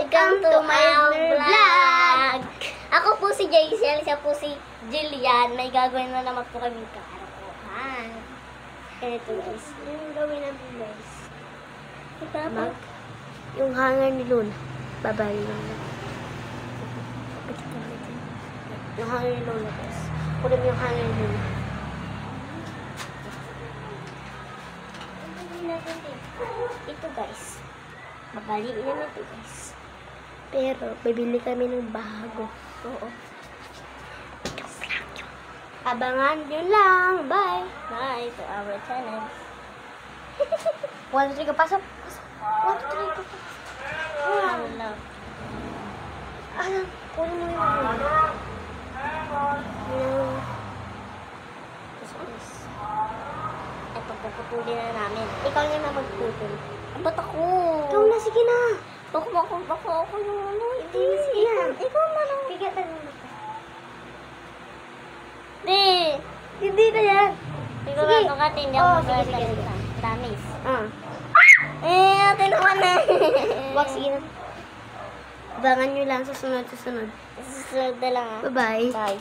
Welcome to my vlog! Ako po si Jaisel, siya po si Jillian. May gagawin na naman po kami karakuhan. Ito guys, yung gawin natin guys. Mag, yung hanger ni Luna. Babali lang na. Yung hanger ni Luna guys. Kunin yung hanger ni Luna. Ito guys. Babaliin namin ito guys. Pero, bibili kami ng bago. Oo. Abangan nyo lang. Bye. Bye to our channel. 1, 2, 3, pasok. 1, 2, 3, pasok. Wow. Alam, kunin mo yung ito, puputulin na namin. Ikaw niya na magputol. Ba't ako? Ikaw na, sige na. Bako yung ano. Hindi, sige na. Ikaw na lang. Bigatan mo na. Hindi na yan. Ikaw na, tukatin. Hindi ako magsasalita. Promise. Atin naman na. Wag, sige na. Abangan nyo lang sa sunod. Susunod na lang. Bye-bye. Bye.